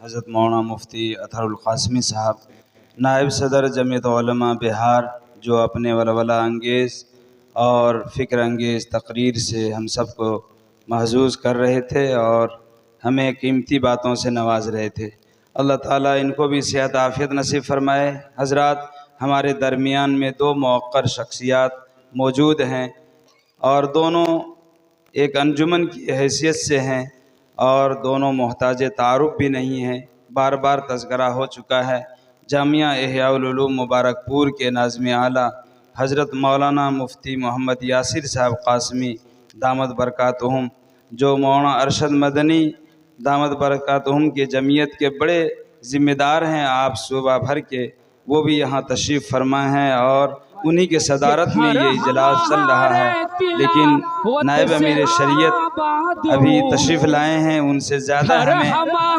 حضرت مولانا مفتی اطہر القاسمی صاحب، نائب صدر جمعیت علماء بہار، جو اپنے ولولہ انگیز اور فکر انگیز تقریر سے ہم سب کو محظوظ کر رہے تھے اور ہمیں قیمتی باتوں سے نواز رہے تھے۔ اللہ تعالیٰ ان کو بھی صحت عافیت نصیب فرمائے۔ حضرات، ہمارے درمیان میں دو موقر شخصیات موجود ہیں اور دونوں ایک انجمن کی حیثیت سے ہیں اور دونوں محتاج تعارف بھی نہیں ہیں۔ بار بار تذکرہ ہو چکا ہے۔ جامعہ احیاء العلوم مبارک پور کے ناظم اعلیٰ حضرت مولانا مفتی محمد یاسر صاحب قاسمی دامت برکاتہم، جو مولانا ارشد مدنی دامت برکاتہم کے جمعیت کے بڑے ذمہ دار ہیں آپ صوبہ بھر کے، وہ بھی یہاں تشریف فرما ہیں اور انہی کے صدارت میں یہ اجلاس چل رہا ہے، لیکن نائب امیر شریعت ابھی تشریف لائے ہیں۔ ان سے زیادہ ہمیں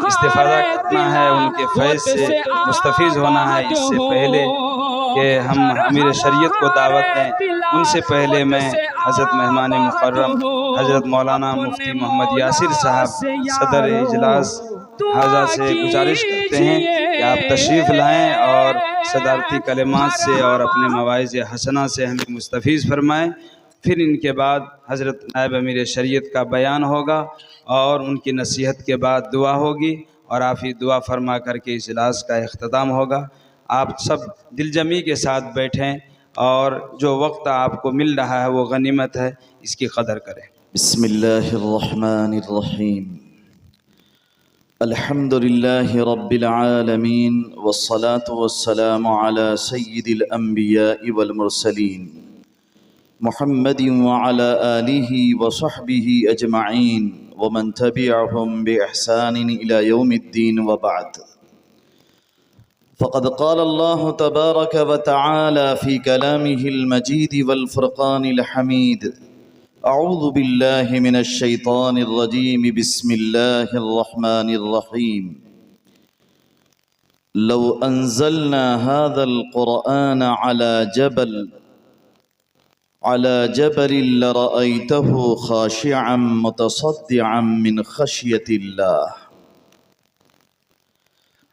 استفادہ کرنا ہے، ان کے فیض سے مستفیض ہونا ہے۔ اس سے پہلے کہ ہم امیر شریعت کو دعوت دیں، ان سے پہلے میں حضرت مہمان مکرم حضرت مولانا مفتی محمد یاسر صاحب صدر اجلاس حاضر سے گزارش کرتے ہیں کہ آپ تشریف لائیں اور صدارتی کلمات سے اور اپنے مواعظ حسنہ سے ہمیں مستفیض فرمائیں۔ پھر ان کے بعد حضرت نائب امیر شریعت کا بیان ہوگا اور ان کی نصیحت کے بعد دعا ہوگی اور آپ ہی دعا فرما کر کے اجلاس کا اختتام ہوگا۔ آپ سب دل جمی کے ساتھ بیٹھیں اور جو وقت آپ کو مل رہا ہے وہ غنیمت ہے، اس کی قدر کریں۔ بسم اللہ الرحمن الرحیم۔ الحمد للہ رب العالمین والصلاة والسلام علی سید الانبیاء والمرسلین محمد وعلی آلہ وصحبہ اجمعین ومن تبعهم بإحسان إلى يوم الدين وبعد، فقد قال الله تبارك وتعالى في كلامه المجيد والفرقان الحميد: أعوذ بالله من الشيطان الرجيم، بسم الله الرحمن الرحيم. لو أنزلنا هذا القرآن على جبل لرأيته خاشعا متصدعا من خشية الله.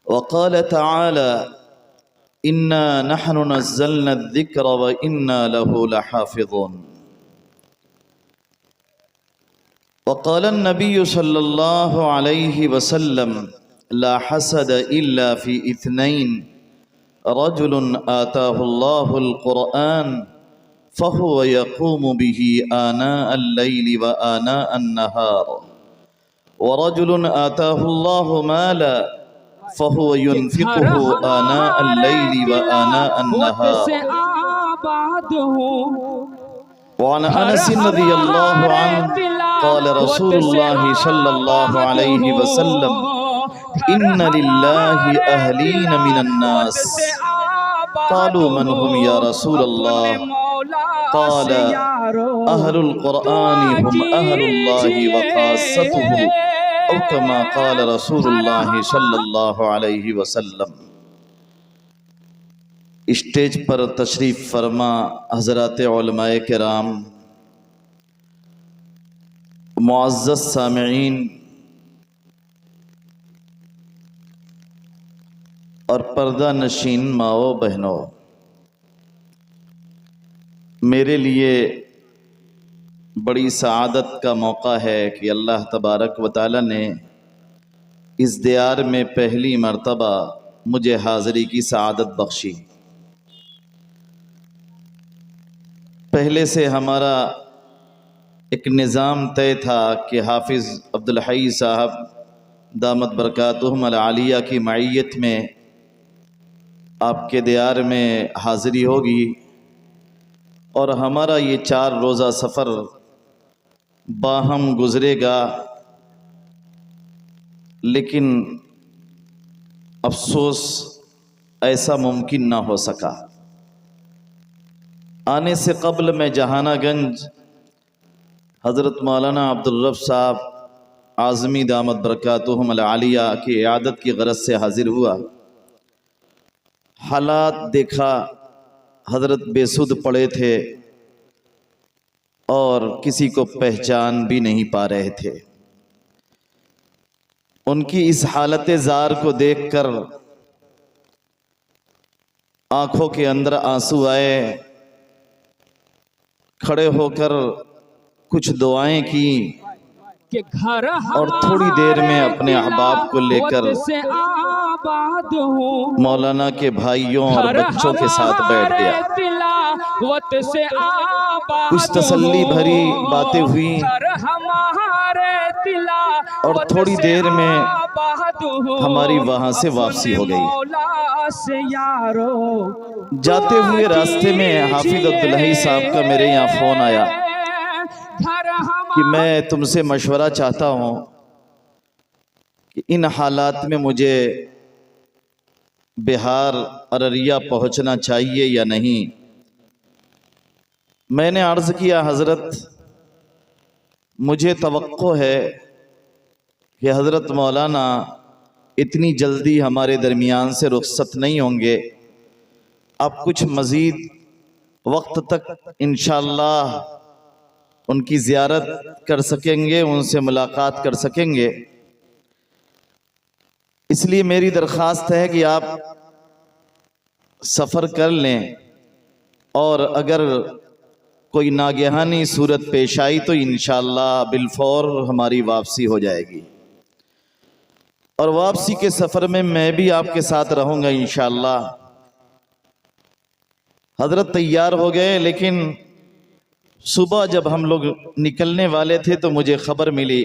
وقال تعالى: إنا نحن نزلنا الذكر وإنا له لحافظون. وقال النبي صلى الله عليه وسلم: لا حسد إلا في اثنين: رجل آتاه الله القرآن فهو يقوم به آناء الليل وآناء النهار، ورجل آتاه الله مالا فهو ينفقه آناء الليل وآناء النهار. وعن أنس رضي الله عنه قال رسول الله صلى الله عليه وسلم: إن لله أهلين من الناس. قالوا: من هم يا رسول الله؟ قال: أهل القرآن هم أهل الله وخاصته، أو كما قال رسول الله صلی اللہ علیہ وسلم۔ اسٹیج پر تشریف فرما حضرات علماء کرام، معزز سامعین اور پردہ نشین ماؤں بہنوں، میرے لیے بڑی سعادت کا موقع ہے کہ اللہ تبارک و تعالی نے اس دیار میں پہلی مرتبہ مجھے حاضری کی سعادت بخشی۔ پہلے سے ہمارا ایک نظام طے تھا کہ حافظ عبدالحی صاحب دامت برکاتہم العالیہ کی معیت میں آپ کے دیار میں حاضری ہوگی اور ہمارا یہ 4 روزہ سفر باہم گزرے گا، لیکن افسوس ایسا ممکن نہ ہو سکا۔ آنے سے قبل میں جہانہ گنج حضرت مولانا عبدالرب صاحب اعظمی دامت برکاتہم العالیہ کی عیادت کی غرض سے حاضر ہوا۔ حالات دیکھا، حضرت بے سدھ پڑے تھے اور کسی کو پہچان بھی نہیں پا رہے تھے۔ ان کی اس حالت زار کو دیکھ کر آنکھوں کے اندر آنسو آئے، کھڑے ہو کر کچھ دعائیں کی کہ گھر اور تھوڑی دیر میں اپنے احباب کو لے کر آباد ہوں، مولانا کے بھائیوں اور بچوں کے ساتھ بیٹھ گیا۔ تلاوت سے آباد کچھ تسلی بھری باتیں ہوئیں گھر ہمارے تلاوت اور تھوڑی دیر میں آباد ہوں، ہماری وہاں سے واپسی ہو گئی۔ مولا سے یارو جاتے ہوئے راستے میں حافظ عبدالحی صاحب کا میرے یہاں فون آیا کہ میں تم سے مشورہ چاہتا ہوں کہ ان حالات میں مجھے بہار ارریہ پہنچنا چاہیے یا نہیں۔ میں نے عرض کیا حضرت مجھے توقع ہے کہ حضرت مولانا اتنی جلدی ہمارے درمیان سے رخصت نہیں ہوں گے، آپ کچھ مزید وقت تک انشاءاللہ ان کی زیارت کر سکیں گے، ان سے ملاقات کر سکیں گے، اس لیے میری درخواست ہے کہ آپ سفر کر لیں، اور اگر کوئی ناگہانی صورت پیش آئی تو انشاءاللہ بالفور ہماری واپسی ہو جائے گی، اور واپسی کے سفر میں بھی آپ کے ساتھ رہوں گا انشاءاللہ۔ حضرت تیار ہو گئے، لیکن صبح جب ہم لوگ نکلنے والے تھے تو مجھے خبر ملی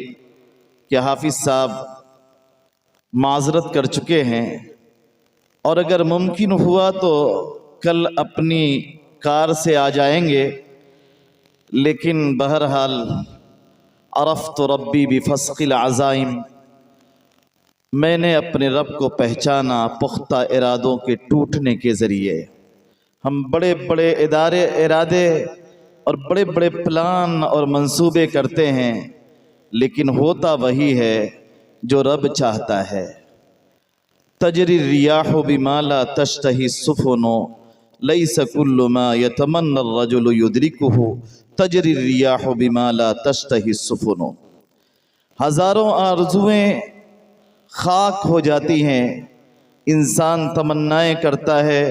کہ حافظ صاحب معذرت کر چکے ہیں، اور اگر ممکن ہوا تو کل اپنی کار سے آ جائیں گے، لیکن بہرحال عرفت ربی بفسق العزائم، میں نے اپنے رب کو پہچانا پختہ ارادوں کے ٹوٹنے کے ذریعے۔ ہم بڑے بڑے ارادے اور بڑے بڑے پلان اور منصوبے کرتے ہیں، لیکن ہوتا وہی ہے جو رب چاہتا ہے۔ تجری الریاح بما لا تشتہی السفن لیس کل ما یتمنی الرجل یدرکہ تجری الریاح بما لا تشتہی السفن۔ ہزاروں آرزویں خاک ہو جاتی ہیں، انسان تمنائیں کرتا ہے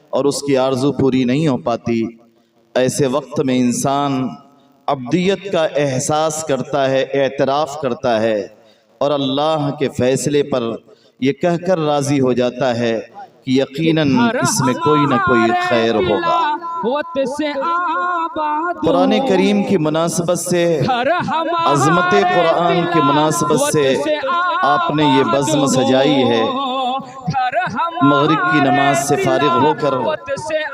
اور اس کی آرزو پوری نہیں ہو پاتی۔ ایسے وقت میں انسان عبدیت کا احساس کرتا ہے، اعتراف کرتا ہے، اور اللہ کے فیصلے پر یہ کہہ کر راضی ہو جاتا ہے کہ یقیناً اس میں کوئی نہ کوئی خیر ہوگا۔ قرآن کریم کی مناسبت سے، عظمت قرآن کی مناسبت سے آپ نے یہ بزم سجائی ہے۔ مغرب کی نماز سے فارغ ہو کر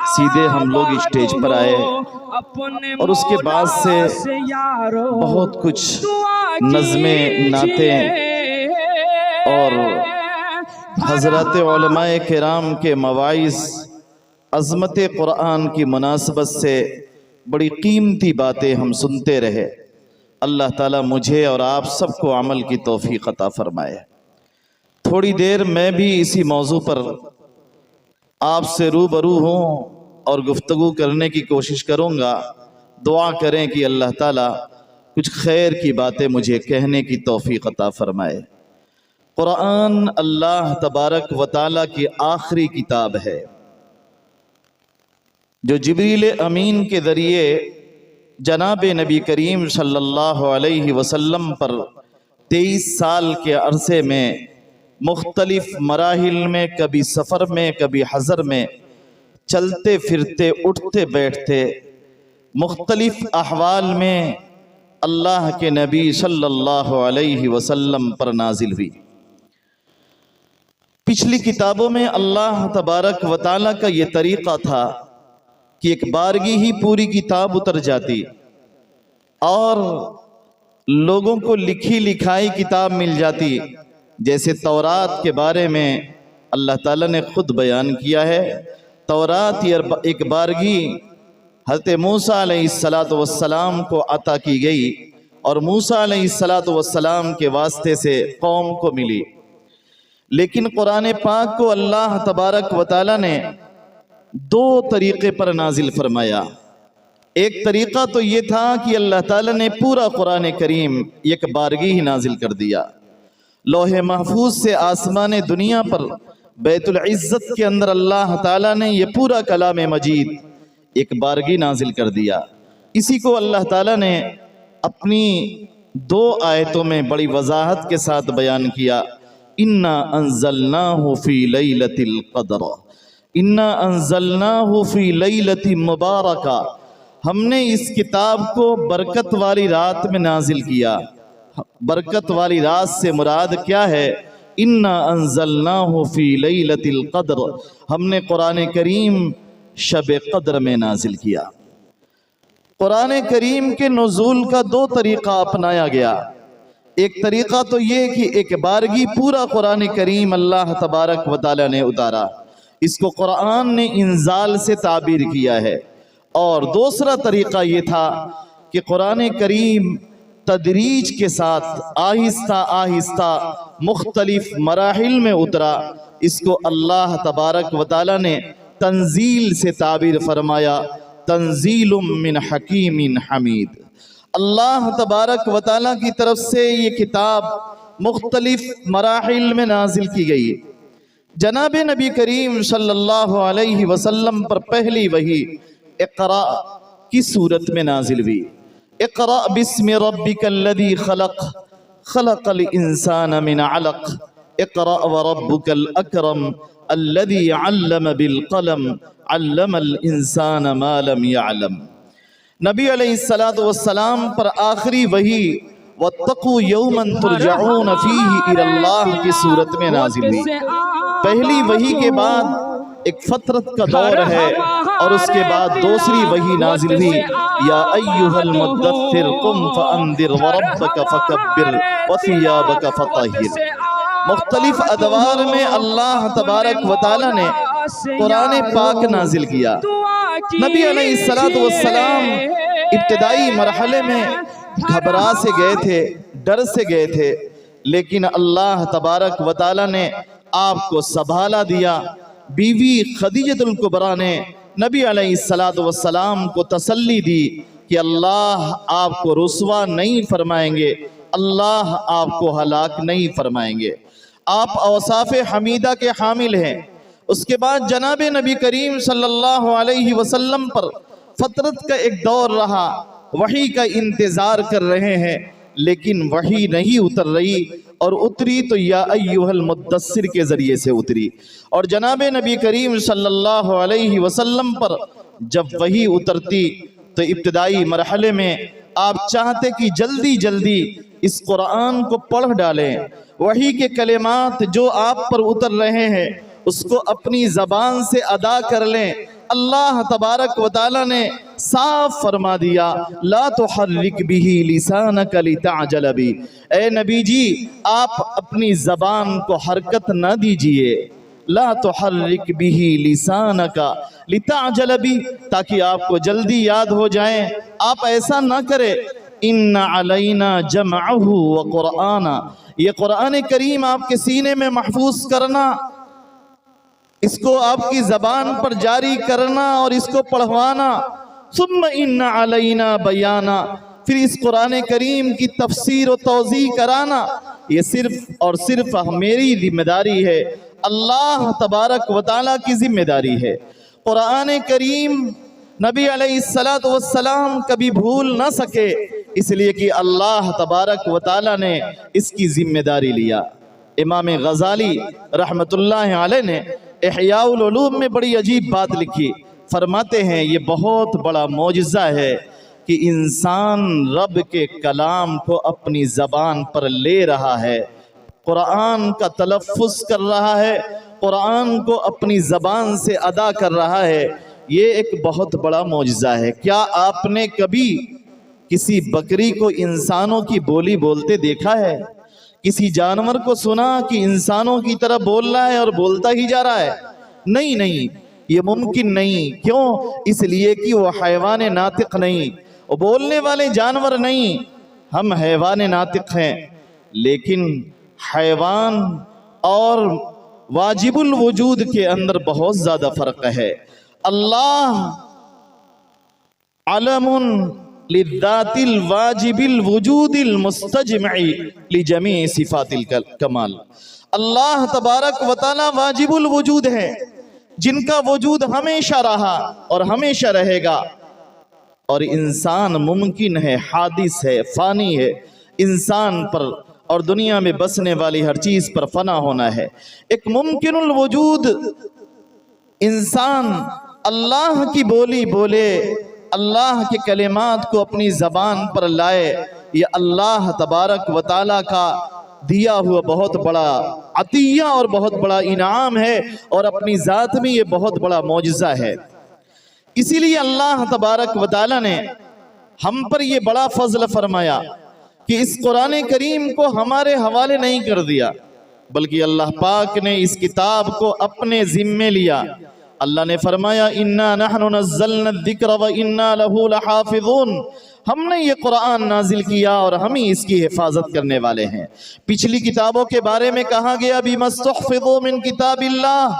سیدھے ہم لوگ اسٹیج پر آئے، اور اس کے بعد سے بہت کچھ نظمیں، نعتیں اور حضرات علماء کرام کے مواعظ عظمت قرآن کی مناسبت سے بڑی قیمتی باتیں ہم سنتے رہے۔ اللہ تعالیٰ مجھے اور آپ سب کو عمل کی توفیق عطا فرمائے۔ تھوڑی دیر میں بھی اسی موضوع پر آپ سے روبرو ہوں اور گفتگو کرنے کی کوشش کروں گا۔ دعا کریں کہ اللہ تعالیٰ کچھ خیر کی باتیں مجھے کہنے کی توفیق عطا فرمائے۔ قرآن اللہ تبارک و تعالیٰ کی آخری کتاب ہے، جو جبریل امین کے ذریعے جناب نبی کریم صلی اللہ علیہ وسلم پر 23 سال کے عرصے میں مختلف مراحل میں، کبھی سفر میں، کبھی حضر میں، چلتے پھرتے، اٹھتے بیٹھتے، مختلف احوال میں اللہ کے نبی صلی اللہ علیہ وسلم پر نازل ہوئی۔ پچھلی کتابوں میں اللہ تبارک و تعالیٰ کا یہ طریقہ تھا کہ ایک بارگی ہی پوری کتاب اتر جاتی، اور لوگوں کو لکھی لکھائی کتاب مل جاتی۔ جیسے تورات کے بارے میں اللہ تعالیٰ نے خود بیان کیا ہے، تورات ایک بارگی حضرت موسیٰ علیہ السلام کو عطا کی گئی، اور موسیٰ علیہ السلام کے واسطے سے قوم کو ملی۔ لیکن قرآن پاک کو اللہ تبارک و تعالیٰ نے 2 طریقے پر نازل فرمایا۔ ایک طریقہ تو یہ تھا کہ اللہ تعالیٰ نے پورا قرآن کریم ایک بارگی ہی نازل کر دیا، لوح محفوظ سے آسمان دنیا پر بیت العزت کے اندر اللہ تعالیٰ نے یہ پورا کلام مجید ایک بارگی نازل کر دیا۔ اسی کو اللہ تعالیٰ نے اپنی 2 آیتوں میں بڑی وضاحت کے ساتھ بیان کیا۔ اِنَّا أَنزَلْنَاهُ فِي لَيْلَةِ الْقَدْرِ، اِنَّا أَنزَلْنَاهُ فِي لَيْلَةٍ مُبَارَكَةٍ، ہم نے اس کتاب کو برکت والی رات میں نازل کیا۔ برکت والی رات سے مراد کیا ہے؟ اِنَّا أَنزَلْنَاهُ فِي لَيْلَةِ الْقَدْرِ، ہم نے قرآن کریم شب قدر میں نازل کیا۔ قرآن کریم کے نزول کا 2 طریقہ اپنایا گیا۔ ایک طریقہ تو یہ کہ ایک بارگی پورا قرآن کریم اللہ تبارک و تعالی نے اتارا، اس کو قرآن نے انزال سے تعبیر کیا ہے۔ اور دوسرا طریقہ یہ تھا کہ قرآن کریم تدریج کے ساتھ آہستہ آہستہ مختلف مراحل میں اترا، اس کو اللہ تبارک و تعالی نے تنزیل سے تعبیر فرمایا، تنزیل من حکیم حمید۔ اللہ تبارک و تعالیٰ کی طرف سے یہ کتاب مختلف مراحل میں نازل کی گئی۔ جناب نبی کریم صلی اللہ علیہ وسلم پر پہلی وحی اقرا کی صورت میں نازل ہوئی۔ اقرا بسم ربک الذی خلق، خلق الانسان من علق، اقرا وربک الاکرم الذی علم بالقلم، علم الانسان ما لم يعلم۔ نبی علیہ السلام پر آخری وحی وَاتَّقُوا يَوْمًا تُرْجَعُونَ فِيهِ إِلَى اللَّهِ کی صورت میں نازل ہوئی۔ پہلی وحی کے بعد ایک فترت کا دور ہے اور اس کے بعد دوسری وحی نازل ہوئی، یا ایھا المدثر قم فانذر وربک فکبر وثیابک فطہر۔ مختلف ادوار میں اللہ تبارک و تعالی نے قرآن پاک نازل کیا۔ نبی علیہ السلام ابتدائی مرحلے میں گھبرا سے گئے تھے، ڈر سے گئے تھے، لیکن اللہ تبارک و تعالی نے آپ کو سنبھالا دیا۔ بیوی خدیجہ الکبریٰ نے نبی علیہ السلام کو تسلی دی کہ اللہ آپ کو رسوا نہیں فرمائیں گے، اللہ آپ کو ہلاک نہیں فرمائیں گے۔ آپ اوصاف حمیدہ کے حامل ہیں۔ اس کے بعد جناب نبی کریم صلی اللہ علیہ وسلم پر فترت کا ایک دور رہا، وحی کا انتظار کر رہے ہیں، لیکن وحی نہیں اتر رہی، اور اتری تو یا ایھا المدثر کے ذریعے سے اتری۔ اور جناب نبی کریم صلی اللہ علیہ وسلم پر جب وحی اترتی تو ابتدائی مرحلے میں آپ چاہتے کہ جلدی جلدی اس قرآن کو پڑھ ڈالیں، وحی کے کلمات جو آپ پر اتر رہے ہیں اس کو اپنی زبان سے ادا کر لیں۔ اللہ تبارک و تعالی نے صاف فرما دیا، لا تحرک بہ لسانک لتعجل بہ، اے نبی جی آپ اپنی زبان کو حرکت نہ دیجئے، لا تحرک بہ لسانک لتعجل بہ، تاکہ آپ کو جلدی یاد ہو جائیں۔ آپ ایسا نہ کرے، ان علینا جمعہ وقرآنا، یہ قرآن کریم آپ کے سینے میں محفوظ کرنا، اس کو آپ کی زبان پر جاری کرنا اور اس کو پڑھوانا، ثم ان علینا بیانا، پھر اس قرآن کریم کی تفسیر و توضیح کرانا، یہ صرف اور صرف میری ذمہ داری ہے، اللہ تبارک و تعالیٰ کی ذمہ داری ہے۔ قرآن کریم نبی علیہ السلام کبھی بھول نہ سکے، اس لیے کہ اللہ تبارک و تعالیٰ نے اس کی ذمہ داری لیا۔ امام غزالی رحمت اللہ علیہ نے احیاء العلوم میں بڑی عجیب بات لکھی، فرماتے ہیں یہ بہت بڑا معجزہ ہے کہ انسان رب کے کلام کو اپنی زبان پر لے رہا ہے، قرآن کا تلفظ کر رہا ہے، قرآن کو اپنی زبان سے ادا کر رہا ہے، یہ ایک بہت بڑا معجزہ ہے۔ کیا آپ نے کبھی کسی بکری کو انسانوں کی بولی بولتے دیکھا ہے؟ کسی جانور کو سنا کہ انسانوں کی طرح بول رہا ہے اور بولتا ہی جا رہا ہے؟ نہیں، یہ ممکن نہیں۔ کیوں؟ اس لیے کہ وہ حیوان ناطق نہیں، وہ بولنے والے جانور نہیں۔ ہم حیوان ناطق ہیں، لیکن حیوان اور واجب الوجود کے اندر بہت زیادہ فرق ہے۔ اللہ علم للذات الواجب الوجود المستجمع لجمیع صفات الکمال۔ اللہ تبارک و تعالی واجب الوجود ہے، جن کا وجود ہمیشہ رہا اور ہمیشہ رہے گا، اور انسان ممکن ہے، حادث ہے، فانی ہے، انسان پر اور دنیا میں بسنے والی ہر چیز پر فنا ہونا ہے۔ ایک ممکن الوجود انسان اللہ کی بولی بولے، اللہ کے کلمات کو اپنی زبان پر لائے، یہ اللہ تبارک و تعالیٰ کا دیا ہوا بہت بڑا عطیہ اور بہت بڑا انعام ہے، اور اپنی ذات میں یہ بہت بڑا معجزہ ہے۔ اسی لیے اللہ تبارک و تعالیٰ نے ہم پر یہ بڑا فضل فرمایا کہ اس قرآن کریم کو ہمارے حوالے نہیں کر دیا، بلکہ اللہ پاک نے اس کتاب کو اپنے ذمے لیا۔ اللہ نے فرمایا اِنَّا نَحْنُ نَزَّلْنَا الذِّكْرَ وَإِنَّا لَهُ لَحَافِظُونَ، ہم نے یہ قرآن نازل کیا اور ہم ہی اس کی حفاظت کرنے والے ہیں۔ پچھلی کتابوں کے بارے میں کہا گیا بِمَا اسْتُحْفِظُوا مِن کتاب اللہ،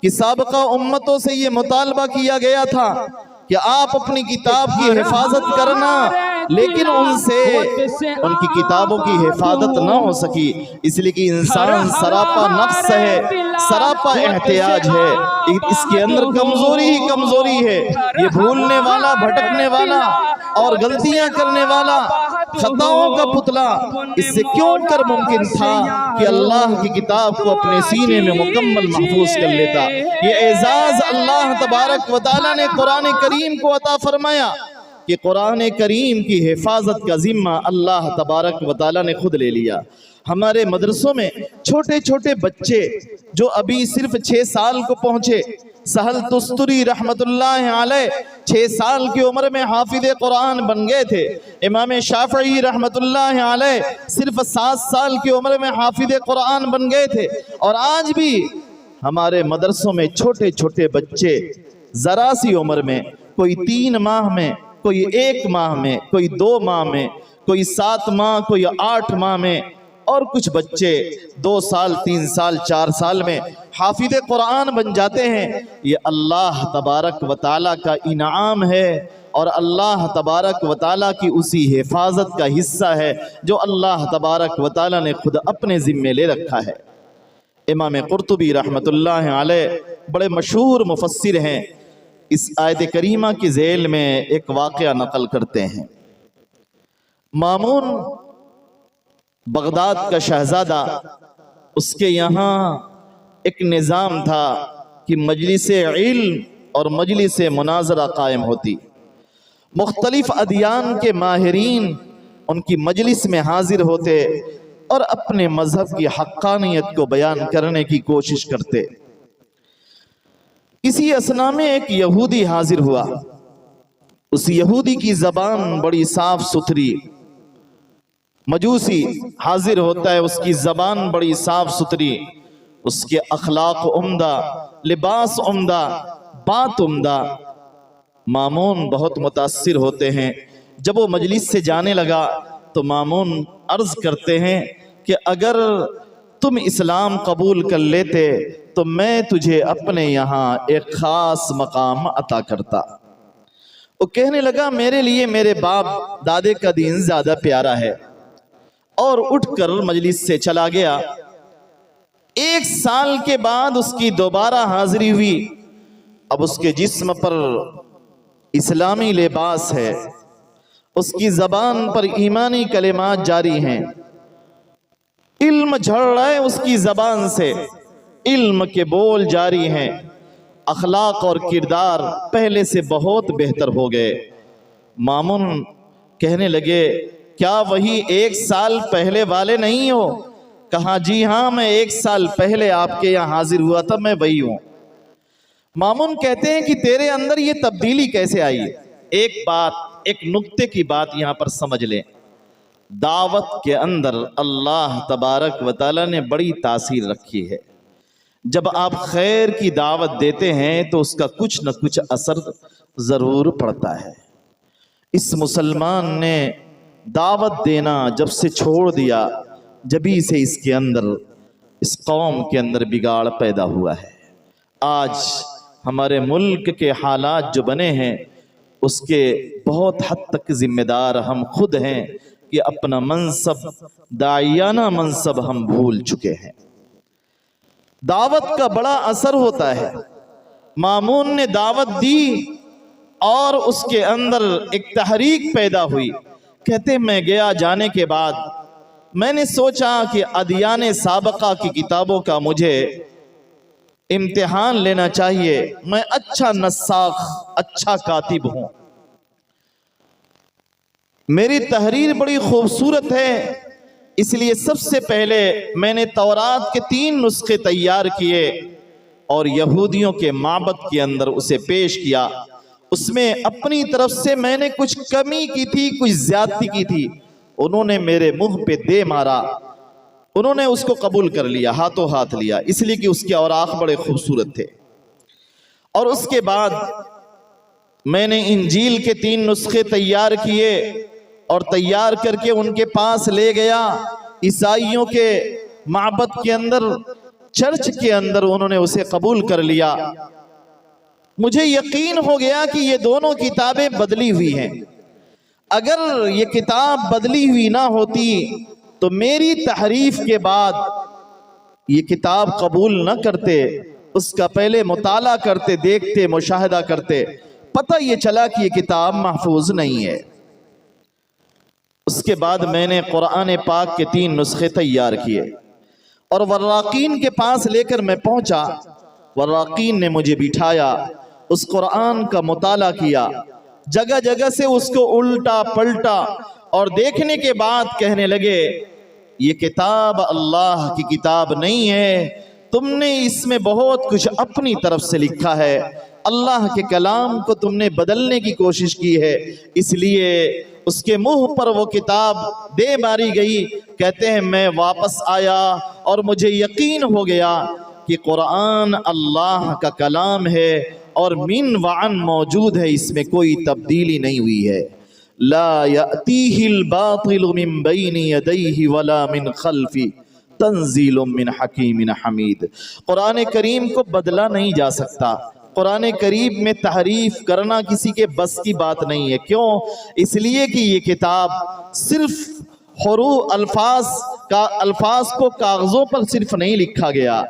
کہ سابقہ امتوں سے یہ مطالبہ کیا گیا تھا کہ آپ اپنی کتاب کی حفاظت کرنا، لیکن ان سے ان کی کتابوں کی حفاظت نہ ہو سکی، اس لیے کہ انسان سراپا نفس ہے، سراپا احتیاج ہے، اس کے اندر کمزوری ہی کمزوری ہے، یہ بھولنے والا، بھٹکنے والا اور غلطیاں کرنے والا، خطاؤں کا پتلا، اس سے کیوں کر ممکن تھا کہ اللہ کی کتاب کو اپنے سینے میں مکمل محفوظ کر لیتا۔ یہ اعزاز اللہ تبارک و تعالیٰ نے قرآن کریم کو عطا فرمایا کہ قرآن کریم کی حفاظت کا ذمہ اللہ تبارک و تعالیٰ نے خود لے لیا۔ ہمارے مدرسوں میں چھوٹے چھوٹے بچے جو ابھی صرف 6 سال کو پہنچے، سہل تستری رحمت اللہ علیہ 6 سال کی عمر میں حافظ قرآن بن گئے تھے، امام شافعی رحمت اللہ علیہ صرف 7 سال کی عمر میں حافظ قرآن بن گئے تھے، اور آج بھی ہمارے مدرسوں میں چھوٹے چھوٹے بچے ذرا سی عمر میں، کوئی 3 ماہ میں، کوئی 1 ماہ میں، کوئی 2 ماہ میں، کوئی 7 ماہ، کوئی 8 ماہ میں، اور کچھ بچے 2 سال 3 سال 4 سال میں حافظ قرآن بن جاتے ہیں۔ یہ اللہ تبارک و تعالیٰ کا انعام ہے، اور اللہ تبارک و تعالیٰ کی اسی حفاظت کا حصہ ہے جو اللہ تبارک و تعالیٰ نے خود اپنے ذمے لے رکھا ہے۔ امام قرطبی رحمت اللہ علیہ بڑے مشہور مفسر ہیں، اس آیت کریمہ کی ذیل میں ایک واقعہ نقل کرتے ہیں۔ مامون بغداد کا شہزادہ، اس کے یہاں ایک نظام تھا کہ مجلس علم اور مجلس مناظرہ قائم ہوتی، مختلف ادیان کے ماہرین ان کی مجلس میں حاضر ہوتے اور اپنے مذہب کی حقانیت کو بیان کرنے کی کوشش کرتے۔ اسی اثنا میں ایک یہودی حاضر ہوا، اس یہودی کی زبان بڑی صاف ستھری، مجوسی حاضر ہوتا ہے، اس کی زبان بڑی صاف ستھری، اس کے اخلاق عمدہ، لباس عمدہ، بات عمدہ۔ مامون بہت متاثر ہوتے ہیں۔ جب وہ مجلس سے جانے لگا تو مامون عرض کرتے ہیں کہ اگر تم اسلام قبول کر لیتے تو میں تجھے اپنے یہاں ایک خاص مقام عطا کرتا۔ وہ کہنے لگا میرے لیے میرے باپ دادے کا دین زیادہ پیارا ہے، اور اٹھ کر مجلس سے چلا گیا۔ 1 سال کے بعد اس کی دوبارہ حاضری ہوئی۔ اب اس کے جسم پر اسلامی لباس ہے، اس کی زبان پر ایمانی کلمات جاری ہیں، علم جھڑ رہا ہے اس کی زبان سے، علم کے بول جاری ہیں، اخلاق اور کردار پہلے سے بہت بہتر ہو گئے۔ مامون کہنے لگے کیا وہی 1 سال پہلے والے نہیں ہو؟ کہا جی ہاں، میں 1 سال پہلے آپ کے یہاں حاضر ہوا تھا، میں وہی ہوں۔ مامون کہتے ہیں کہ تیرے اندر یہ تبدیلی کیسے آئی؟ ایک نقطے کی بات یہاں پر سمجھ لیں۔ دعوت کے اندر اللہ تبارک و تعالیٰ نے بڑی تاثیر رکھی ہے۔ جب آپ خیر کی دعوت دیتے ہیں تو اس کا کچھ نہ کچھ اثر ضرور پڑتا ہے۔ اس مسلمان نے دعوت دینا جب سے چھوڑ دیا، جبھی سے اس کے اندر، اس قوم کے اندر بگاڑ پیدا ہوا ہے۔ آج ہمارے ملک کے حالات جو بنے ہیں اس کے بہت حد تک ذمہ دار ہم خود ہیں کہ اپنا منصب، داعیانہ منصب ہم بھول چکے ہیں۔ دعوت کا بڑا اثر ہوتا ہے۔ مامون نے دعوت دی اور اس کے اندر ایک تحریک پیدا ہوئی۔ کہتے میں گیا، جانے کے بعد میں نے سوچا کہ ادیان سابقہ کی کتابوں کا مجھے امتحان لینا چاہیے، میں اچھا نساخ، اچھا کاتب ہوں، میری تحریر بڑی خوبصورت ہے، اس لیے سب سے پہلے میں نے تورات کے 3 نسخے تیار کیے اور یہودیوں کے معبد کے اندر اسے پیش کیا۔ اس میں اپنی طرف سے میں نے کچھ کمی کی تھی، کچھ زیادتی کی تھی، انہوں نے میرے منہ پہ دے مارا، انہوں نے اس کو قبول کر لیا، ہاتھوں ہاتھ لیا، اس لیے کہ اس کے اوراق بڑے خوبصورت تھے۔ اور اس کے بعد میں نے انجیل کے 3 نسخے تیار کیے اور تیار کر کے ان کے پاس لے گیا، عیسائیوں کے معبد کے اندر، چرچ کے اندر انہوں نے اسے قبول کر لیا۔ مجھے یقین ہو گیا کہ یہ دونوں کتابیں بدلی ہوئی ہیں، اگر یہ کتاب بدلی ہوئی نہ ہوتی تو میری تحریف کے بعد یہ کتاب قبول نہ کرتے، اس کا پہلے مطالعہ کرتے، دیکھتے، مشاہدہ کرتے، پتہ یہ چلا کہ یہ کتاب محفوظ نہیں ہے۔ اس کے بعد میں نے قرآن پاک کے 3 نسخے تیار کیے اور وراقین کے پاس لے کر میں پہنچا۔ وراقین نے مجھے بٹھایا، اس قرآن کا مطالعہ کیا، جگہ جگہ سے اس کو الٹا پلٹا اور دیکھنے کے بعد کہنے لگے یہ کتاب اللہ کی کتاب نہیں ہے، تم نے اس میں بہت کچھ اپنی طرف سے لکھا ہے، اللہ کے کلام کو تم نے بدلنے کی کوشش کی ہے، اس لیے اس کے منہ پر وہ کتاب دے ماری گئی۔ کہتے ہیں میں واپس آیا اور مجھے یقین ہو گیا کہ قرآن اللہ کا کلام ہے اور من وعن موجود ہے، اس میں کوئی تبدیلی نہیں ہوئی ہے۔ لا یأتیہ الباطل من بین یدیہ ولا من خلفہ تنزیل من حکیم حمید۔ قرآن کریم کو بدلا نہیں جا سکتا، قرآن کریم میں تحریف کرنا کسی کے بس کی بات نہیں ہے۔ کیوں؟ اس لیے کہ یہ کتاب صرف حروف الفاظ کو کاغذوں پر صرف نہیں لکھا گیا،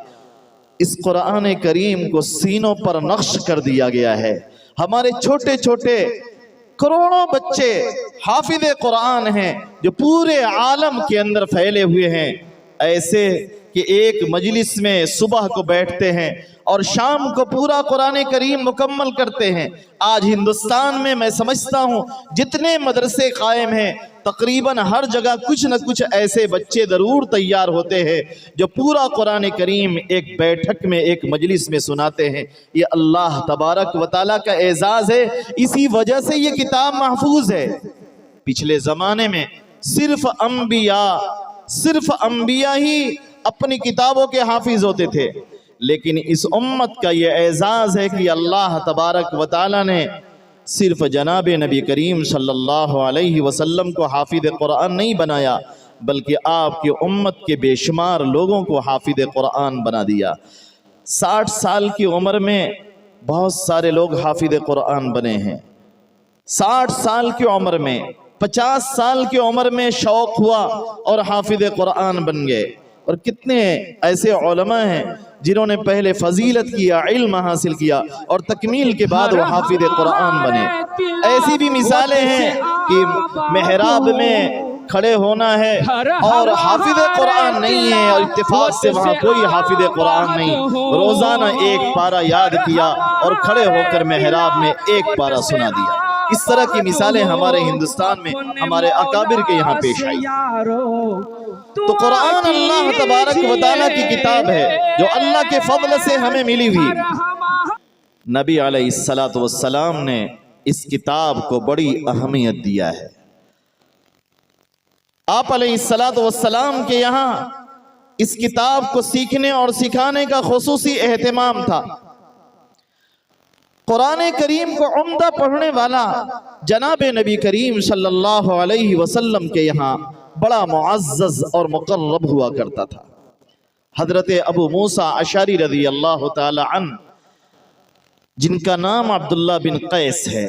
اس قرآن کریم کو سینوں پر نقش کر دیا گیا ہے۔ ہمارے چھوٹے چھوٹے کروڑوں بچے حافظ قرآن ہیں جو پورے عالم کے اندر پھیلے ہوئے ہیں، ایسے کہ ایک مجلس میں صبح کو بیٹھتے ہیں اور شام کو پورا قرآن کریم مکمل کرتے ہیں۔ آج ہندوستان میں سمجھتا ہوں جتنے مدرسے قائم ہیں تقریباً ہر جگہ کچھ نہ کچھ ایسے بچے ضرور تیار ہوتے ہیں جو پورا قرآن کریم ایک بیٹھک میں، ایک مجلس میں سناتے ہیں۔ یہ اللہ تبارک و تعالیٰ کا اعزاز ہے، اسی وجہ سے یہ کتاب محفوظ ہے۔ پچھلے زمانے میں صرف انبیاء ہی اپنی کتابوں کے حافظ ہوتے تھے، لیکن اس امت کا یہ اعزاز ہے کہ اللہ تبارک و تعالیٰ نے صرف جناب نبی کریم صلی اللہ علیہ وسلم کو حافظ قرآن نہیں بنایا، بلکہ آپ کی امت کے بے شمار لوگوں کو حافظ قرآن بنا دیا۔ 60 سال کی عمر میں بہت سارے لوگ حافظ قرآن بنے ہیں، 60 سال کی عمر میں، 50 سال کی عمر میں شوق ہوا اور حافظ قرآن بن گئے۔ اور کتنے ایسے علماء ہیں جنہوں نے پہلے فضیلت کیا، علم حاصل کیا اور تکمیل کے بعد وہ حافظ قرآن بنے۔ ایسی بھی مثالیں ہیں کہ محراب میں کھڑے ہونا ہے اور حافظ قرآن نہیں ہے اور اتفاق سے وہاں کوئی حافظ قرآن نہیں، روزانہ 1 پارہ یاد کیا اور کھڑے ہو کر محراب میں 1 پارہ سنا دیا۔ اس طرح کی مثالیں ہمارے ہندوستان میں ہمارے اکابر کے یہاں پیش آئی۔ تو قرآن اللہ تبارک و تعالیٰ کی کتاب ہے جو اللہ کے فضل سے ہمیں ملی ہوئی۔ نبی علیہ السلام نے اس کتاب کو بڑی اہمیت دیا ہے۔ آپ علیہ السلام کے یہاں اس کتاب کو سیکھنے اور سکھانے کا خصوصی اہتمام تھا۔ قرآن کریم کو عمدہ پڑھنے والا جناب نبی کریم صلی اللہ علیہ وسلم کے یہاں بڑا معزز اور مقرب ہوا کرتا تھا۔ حضرت ابو موسیٰ اشعری رضی اللہ تعالی عنہ، جن کا نام عبداللہ بن قیس ہے،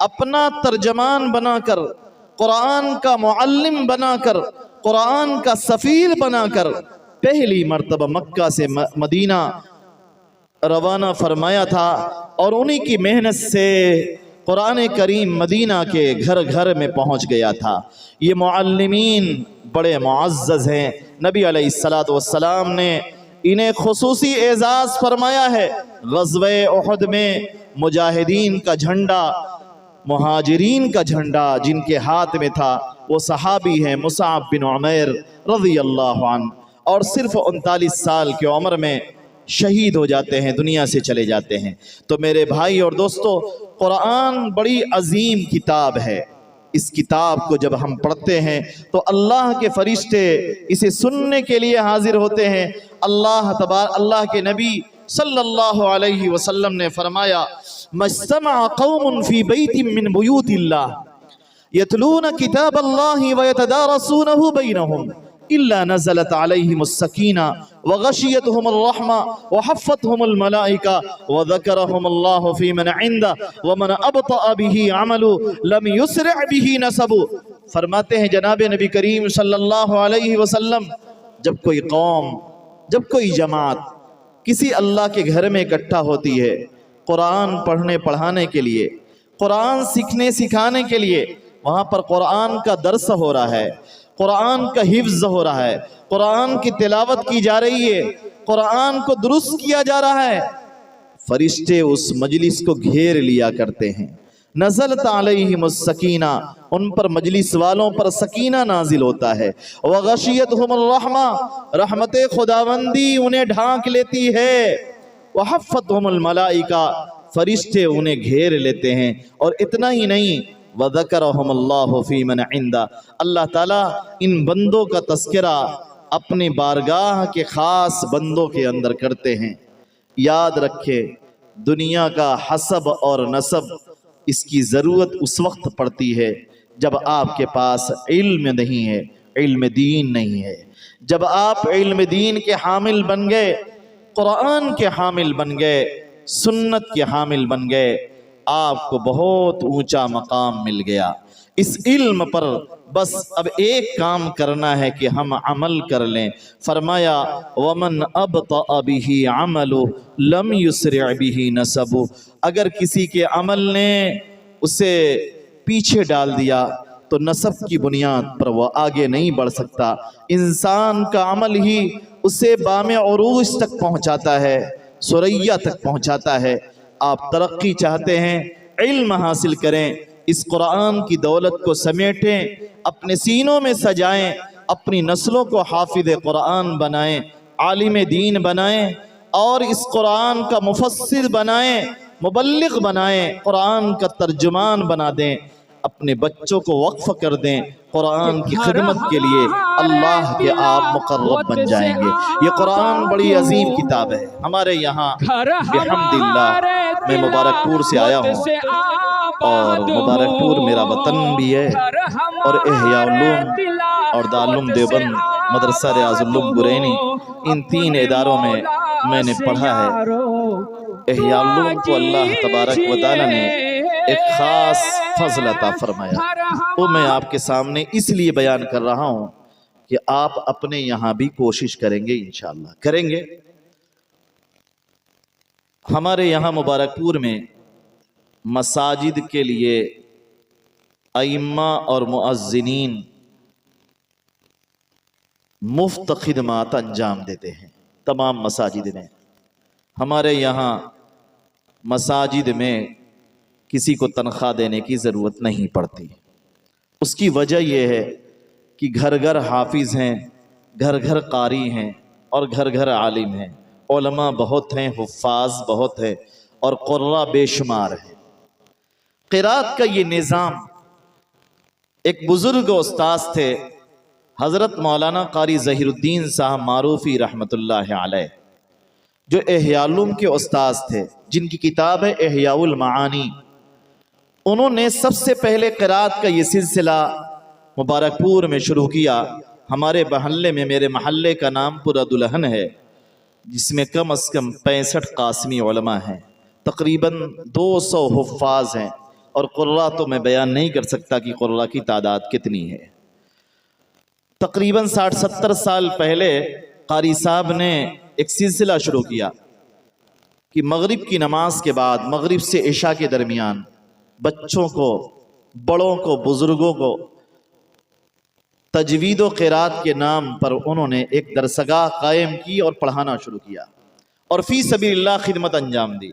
اپنا ترجمان بنا کر، قرآن کا معلم بنا کر، قرآن کا سفیر بنا کر پہلی مرتبہ مکہ سے مدینہ روانہ فرمایا تھا، اور انہی کی محنت سے قرآن کریم مدینہ کے گھر گھر میں پہنچ گیا تھا۔ یہ معلمین بڑے معزز ہیں، نبی علیہ السلام نے انہیں خصوصی اعزاز فرمایا ہے۔ غزوہ احد میں مجاہدین کا جھنڈا، مہاجرین کا جھنڈا جن کے ہاتھ میں تھا وہ صحابی ہیں مصعب بن عمیر رضی اللہ عنہ، اور صرف 39 سال کی عمر میں شہید ہو جاتے ہیں، دنیا سے چلے جاتے ہیں۔ تو میرے بھائی اور دوستو، قرآن بڑی عظیم کتاب ہے۔ اس کتاب کو جب ہم پڑھتے ہیں تو اللہ کے فرشتے اسے سننے کے لیے حاضر ہوتے ہیں۔ اللہ کے نبی صلی اللہ علیہ وسلم نے فرمایا، مجتمع قوم فی بیت من بیوت اللہ یتلون کتاب اللہ ویتدارسونہ بینہم الا نزلت علیہم السکینہ وغشیتہم الرحمہ وحفتہم الملائکہ وذکرہم اللہ فی من عندہ ومن ابطأ بہ عمل لم یسرع بہ نسب۔ فرماتے ہیں جناب نبی کریم صلی اللہ علیہ وسلم، جب کوئی قوم، جب کوئی جماعت کسی اللہ کے گھر میں اکٹھا ہوتی ہے قرآن پڑھنے پڑھانے کے لیے، قرآن سیکھنے سکھانے کے لیے، وہاں پر قرآن کا درس ہو رہا ہے، قرآن کا حفظ ہو رہا ہے، قرآن کی تلاوت کی جا رہی ہے، قرآن کو درست کیا جا رہا ہے، فرشتے اس مجلس کو گھیر لیا کرتے ہیں۔ نزلت علیہم السکینہ، ان پر مجلس والوں پر سکینہ نازل ہوتا ہے۔ وغشیتہم الرحمہ، رحمت خداوندی انہیں ڈھانک لیتی ہے۔ وحفتہم الملائکہ، فرشتے انہیں گھیر لیتے ہیں۔ اور اتنا ہی نہیں، وذکرہم اللہ فی من عندہ، اللہ تعالیٰ ان بندوں کا تذکرہ اپنی بارگاہ کے خاص بندوں کے اندر کرتے ہیں۔ یاد رکھے، دنیا کا حسب اور نسب اس کی ضرورت اس وقت پڑتی ہے جب آپ کے پاس علم نہیں ہے، علم دین نہیں ہے۔ جب آپ علم دین کے حامل بن گئے، قرآن کے حامل بن گئے، سنت کے حامل بن گئے، آپ کو بہت اونچا مقام مل گیا۔ اس علم پر بس اب ایک کام کرنا ہے کہ ہم عمل کر لیں۔ فرمایا وَمَنْ أَبْطَأَ بِهِ عَمَلُ لَمْ يُسْرِعْ بِهِ نَسَبُ، اگر کسی کے عمل نے اسے پیچھے ڈال دیا تو نسب کی بنیاد پر وہ آگے نہیں بڑھ سکتا۔ انسان کا عمل ہی اسے بام عروج تک پہنچاتا ہے، ثریا تک پہنچاتا ہے۔ آپ ترقی چاہتے ہیں، علم حاصل کریں، اس قرآن کی دولت کو سمیٹیں، اپنے سینوں میں سجائیں، اپنی نسلوں کو حافظ قرآن بنائیں، عالم دین بنائیں، اور اس قرآن کا مفسر بنائیں، مبلغ بنائیں، قرآن کا ترجمان بنا دیں، اپنے بچوں کو وقف کر دیں قرآن کی خدمت کے لیے، اللہ کے آپ مقرب بن جائیں گے۔ یہ قرآن بڑی عظیم کتاب ہے۔ ہمارے یہاں بحمداللہ، میں مبارک پور سے آیا ہوں، اور مبارک پور میرا وطن بھی ہے، اور احیاء علوم اور دارالعلوم دیوبند، مدرسہ ریاض العلوم برینی، ان تین اداروں میں نے پڑھا ہے۔ احیاء علوم کو اللہ تبارک و تعالی نے ایک خاص فضل عطا فرمایا، وہ میں آپ کے سامنے اس لیے بیان کر رہا ہوں کہ آپ اپنے یہاں بھی کوشش کریں گے، انشاءاللہ کریں گے۔ ہمارے یہاں مبارک پور میں مساجد کے لیے ائمہ اور مؤذنین مفت خدمات انجام دیتے ہیں تمام مساجد میں۔ ہمارے یہاں مساجد میں کسی کو تنخواہ دینے کی ضرورت نہیں پڑتی۔ اس کی وجہ یہ ہے کہ گھر گھر حافظ ہیں، گھر گھر قاری ہیں، اور گھر گھر عالم ہیں، علماء بہت ہیں، حفاظ بہت ہیں، اور قراء بے شمار ہیں۔ قرات کا یہ نظام، ایک بزرگ استاذ تھے حضرت مولانا قاری ظہیر الدین صاحب معروفی رحمت اللہ علیہ، جو احیاء علوم کے استاذ تھے، جن کی کتاب ہے احیاء المعانی۔ انہوں نے سب سے پہلے قرات کا یہ سلسلہ مبارک پور میں شروع کیا۔ ہمارے محلے میں، میرے محلے کا نام پورا دلہن ہے، جس میں کم از کم 65 قاسمی علماء ہیں، تقریباً 200 حفاظ ہیں، اور قرہ تو میں بیان نہیں کر سکتا کہ قرہ کی تعداد کتنی ہے۔ تقریباً 60-70 سال پہلے قاری صاحب نے ایک سلسلہ شروع کیا کہ مغرب کی نماز کے بعد، مغرب سے عشاء کے درمیان بچوں کو، بڑوں کو، بزرگوں کو تجوید و قرات کے نام پر انہوں نے ایک درسگاہ قائم کی اور پڑھانا شروع کیا اور فی سبیل اللہ خدمت انجام دی۔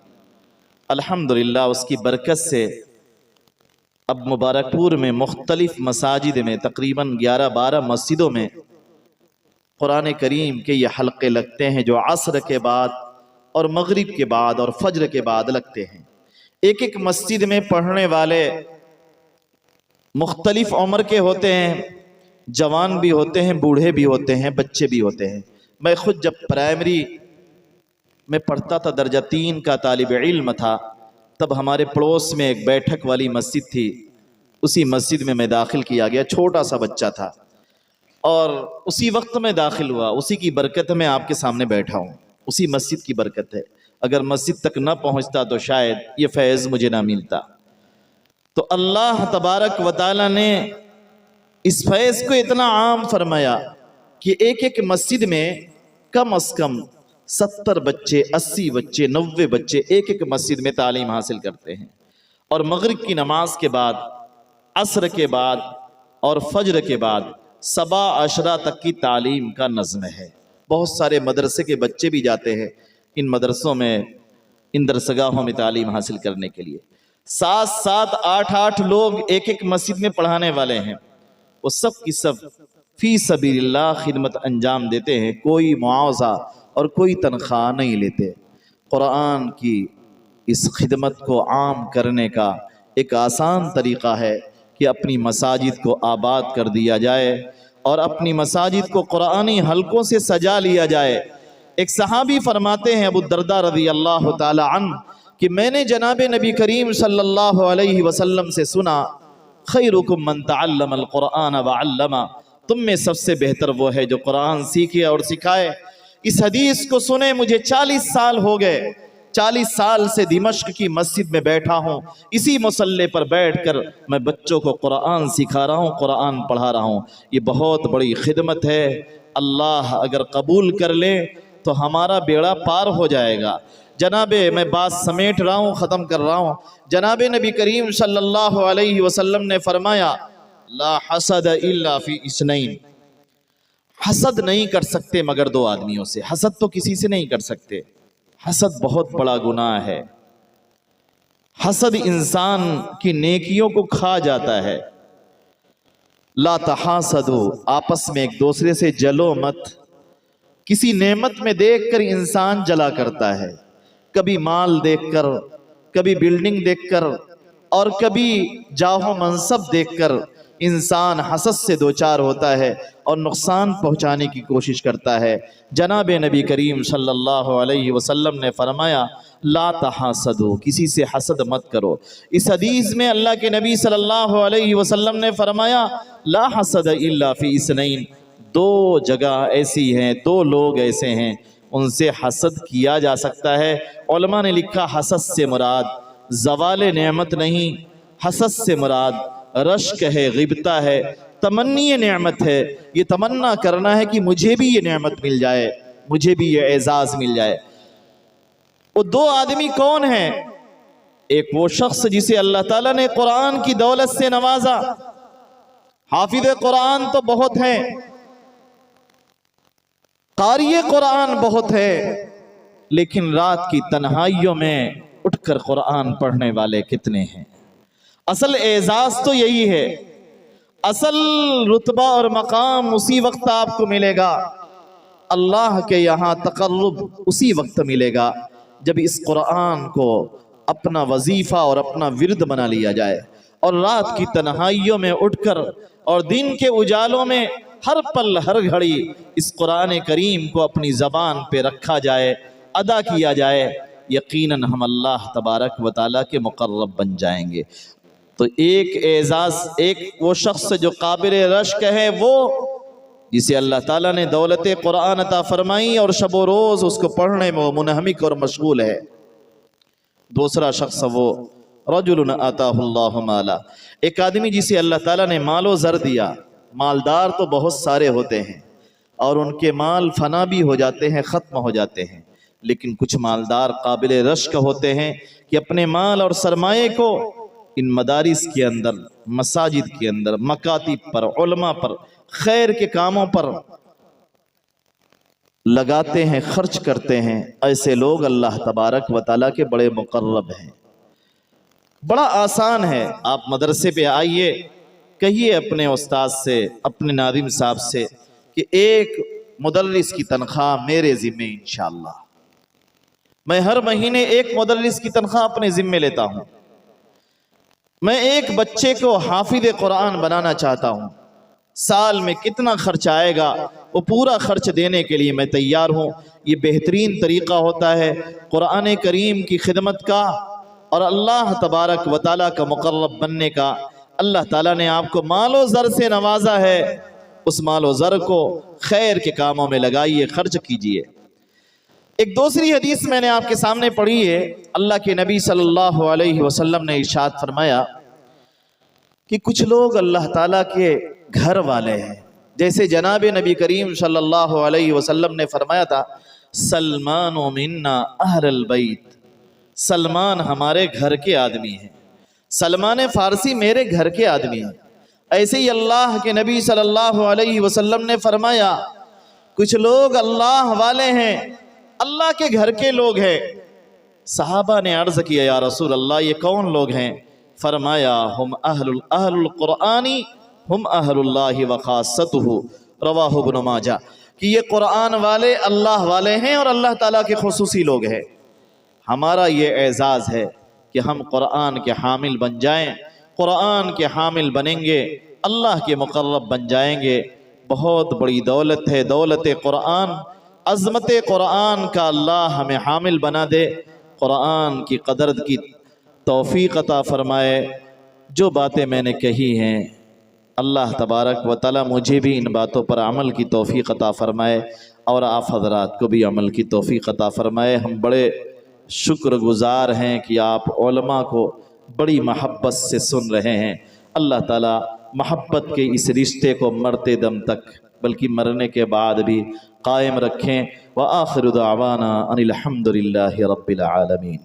الحمدللہ اس کی برکت سے اب مبارک پور میں مختلف مساجد میں تقریباً 11-12 مسجدوں میں قرآن کریم کے یہ حلقے لگتے ہیں جو عصر کے بعد اور مغرب کے بعد اور فجر کے بعد لگتے ہیں۔ ایک ایک مسجد میں پڑھنے والے مختلف عمر کے ہوتے ہیں، جوان بھی ہوتے ہیں، بوڑھے بھی ہوتے ہیں، بچے بھی ہوتے ہیں۔ میں خود جب پرائمری میں پڑھتا تھا، درجہ 3 کا طالب علم تھا، تب ہمارے پڑوس میں ایک بیٹھک والی مسجد تھی، اسی مسجد میں داخل کیا گیا، چھوٹا سا بچہ تھا اور اسی وقت میں داخل ہوا۔ اسی کی برکت میں آپ کے سامنے بیٹھا ہوں، اسی مسجد کی برکت ہے۔ اگر مسجد تک نہ پہنچتا تو شاید یہ فیض مجھے نہ ملتا۔ تو اللہ تبارک و تعالی نے اس فیض کو اتنا عام فرمایا کہ ایک ایک مسجد میں کم از کم 70 بچے، 80 بچے، 90 بچے ایک ایک مسجد میں تعلیم حاصل کرتے ہیں۔ اور مغرب کی نماز کے بعد، عصر کے بعد اور فجر کے بعد 7 تک کی تعلیم کا نظم ہے۔ بہت سارے مدرسے کے بچے بھی جاتے ہیں ان مدرسوں میں، ان درسگاہوں میں تعلیم حاصل کرنے کے لیے۔ 7-7، 8-8 لوگ ایک ایک مسجد میں پڑھانے والے ہیں، وہ سب کی سب فی سبیل اللہ خدمت انجام دیتے ہیں، کوئی معاوضہ اور کوئی تنخواہ نہیں لیتے۔ قرآن کی اس خدمت کو عام کرنے کا ایک آسان طریقہ ہے کہ اپنی مساجد کو آباد کر دیا جائے اور اپنی مساجد کو قرآنی حلقوں سے سجا لیا جائے۔ ایک صحابی فرماتے ہیں، ابو الدرداء رضی اللہ تعالی عنہ، کہ میں نے جناب نبی کریم صلی اللہ علیہ وسلم سے سنا، خیرکم من تعلم القرآن وعلمہ، تم میں سب سے بہتر وہ ہے جو قرآن سیکھے اور سکھائے۔ اس حدیث کو سنے مجھے 40 سال ہو گئے، 40 سال سے دمشق کی مسجد میں بیٹھا ہوں، اسی مصلی پر بیٹھ کر میں بچوں کو قرآن سکھا رہا ہوں، قرآن پڑھا رہا ہوں۔ یہ بہت بڑی خدمت ہے، اللہ اگر قبول کر لے تو ہمارا بیڑا پار ہو جائے گا۔ جناب، میں بات سمیٹ رہا ہوں، ختم کر رہا ہوں۔ جناب نبی کریم صلی اللہ علیہ وسلم نے فرمایا، لا حسد الا فی اثنین، حسد نہیں کر سکتے مگر 2 آدمیوں سے۔ حسد تو کسی سے نہیں کر سکتے، حسد بہت بڑا گناہ ہے۔ حسد انسان کی نیکیوں کو کھا جاتا ہے۔ لا تحاسدوا، آپس میں ایک دوسرے سے جلو مت۔ کسی نعمت میں دیکھ کر انسان جلا کرتا ہے، کبھی مال دیکھ کر، کبھی بلڈنگ دیکھ کر اور کبھی جاہ و منصب دیکھ کر انسان حسد سے دوچار ہوتا ہے اور نقصان پہنچانے کی کوشش کرتا ہے۔ جناب نبی کریم صلی اللہ علیہ وسلم نے فرمایا، لا تحاسدوا، کسی سے حسد مت کرو۔ اس حدیث میں اللہ کے نبی صلی اللہ علیہ وسلم نے فرمایا، لا حسد الا فی اثنین، 2 جگہ ایسی ہیں، 2 لوگ ایسے ہیں ان سے حسد کیا جا سکتا ہے۔ علماء نے لکھا، حسد سے مراد زوال نعمت نہیں، حسد سے مراد رشک ہے، غبطہ ہے، تمنی نعمت ہے۔ یہ تمنا کرنا ہے کہ مجھے بھی یہ نعمت مل جائے، مجھے بھی یہ اعزاز مل جائے۔ وہ 2 آدمی کون ہیں؟ ایک وہ شخص جسے اللہ تعالیٰ نے قرآن کی دولت سے نوازا۔ حافظ قرآن تو بہت ہیں، قاری قرآن بہت ہے، لیکن رات کی تنہائیوں میں اٹھ کر قرآن پڑھنے والے کتنے ہیں؟ اصل اعزاز تو یہی ہے، اصل رتبہ اور مقام اسی وقت آپ کو ملے گا، اللہ کے یہاں تقرب اسی وقت ملے گا جب اس قرآن کو اپنا وظیفہ اور اپنا ورد بنا لیا جائے اور رات کی تنہائیوں میں اٹھ کر اور دن کے اجالوں میں ہر پل ہر گھڑی اس قرآن کریم کو اپنی زبان پہ رکھا جائے، ادا کیا جائے، یقیناً ہم اللہ تبارک و تعالیٰ کے مقرب بن جائیں گے۔ تو ایک اعزاز، ایک وہ شخص جو قابل رشک ہے، وہ جسے اللہ تعالیٰ نے دولت قرآن عطا فرمائی اور شب و روز اس کو پڑھنے میں وہ منہمک اور مشغول ہے۔ دوسرا شخص وہ رجل آتاہ اللہ مالا، ایک آدمی جسے اللہ تعالیٰ نے مال و زر دیا۔ مالدار تو بہت سارے ہوتے ہیں اور ان کے مال فنا بھی ہو جاتے ہیں، ختم ہو جاتے ہیں، لیکن کچھ مالدار قابل رشک ہوتے ہیں کہ اپنے مال اور سرمایے کو ان مدارس کے اندر، مساجد کے اندر، مکاتب پر، علماء پر، خیر کے کاموں پر لگاتے ہیں، خرچ کرتے ہیں۔ ایسے لوگ اللہ تبارک و تعالیٰ کے بڑے مقرب ہیں۔ بڑا آسان ہے، آپ مدرسے پہ آئیے، کہیے اپنے استاد سے، اپنے ناظم صاحب سے کہ ایک مدرس کی تنخواہ میرے ذمہ انشاءاللہ، میں ہر مہینے ایک مدرس کی تنخواہ اپنے ذمہ لیتا ہوں، میں ایک بچے کو حافظ قرآن بنانا چاہتا ہوں، سال میں کتنا خرچ آئے گا وہ پورا خرچ دینے کے لیے میں تیار ہوں۔ یہ بہترین طریقہ ہوتا ہے قرآن کریم کی خدمت کا اور اللہ تبارک و تعالیٰ کا مقرب بننے کا۔ اللہ تعالیٰ نے آپ کو مال و زر سے نوازا ہے، اس مال و زر کو خیر کے کاموں میں لگائیے، خرچ کیجئے۔ ایک دوسری حدیث میں نے آپ کے سامنے پڑھی ہے، اللہ کے نبی صلی اللہ علیہ وسلم نے ارشاد فرمایا کہ کچھ لوگ اللہ تعالیٰ کے گھر والے ہیں، جیسے جناب نبی کریم صلی اللہ علیہ وسلم نے فرمایا تھا سلمان منا اہل البیت، سلمان ہمارے گھر کے آدمی ہیں، سلمان فارسی میرے گھر کے آدمی ہیں۔ ایسے ہی اللہ کے نبی صلی اللہ علیہ وسلم نے فرمایا کچھ لوگ اللہ والے ہیں، اللہ کے گھر کے لوگ ہیں۔ صحابہ نے عرض کیا یا رسول اللہ یہ کون لوگ ہیں؟ فرمایا ہم اہل القرآن ہم اہل اللہ وخاصتہ، رواہ ابن ماجہ، کہ یہ قرآن والے اللہ والے ہیں اور اللہ تعالیٰ کے خصوصی لوگ ہیں۔ ہمارا یہ اعزاز ہے کہ ہم قرآن کے حامل بن جائیں، قرآن کے حامل بنیں گے، اللہ کے مقرب بن جائیں گے۔ بہت بڑی دولت ہے دولت قرآن، عظمت قرآن کا اللہ ہمیں حامل بنا دے، قرآن کی قدر کی توفیق عطا فرمائے۔ جو باتیں میں نے کہی ہیں اللہ تبارک و تعالی مجھے بھی ان باتوں پر عمل کی توفیق عطا فرمائے اور آپ حضرات کو بھی عمل کی توفیق عطا فرمائے۔ ہم بڑے شکر گزار ہیں کہ آپ علماء کو بڑی محبت سے سن رہے ہیں۔ اللہ تعالی محبت کے اس رشتے کو مرتے دم تک بلکہ مرنے کے بعد بھی قائم رکھیں۔ وآخر دعوانا ان الحمد للہ رب العالمین۔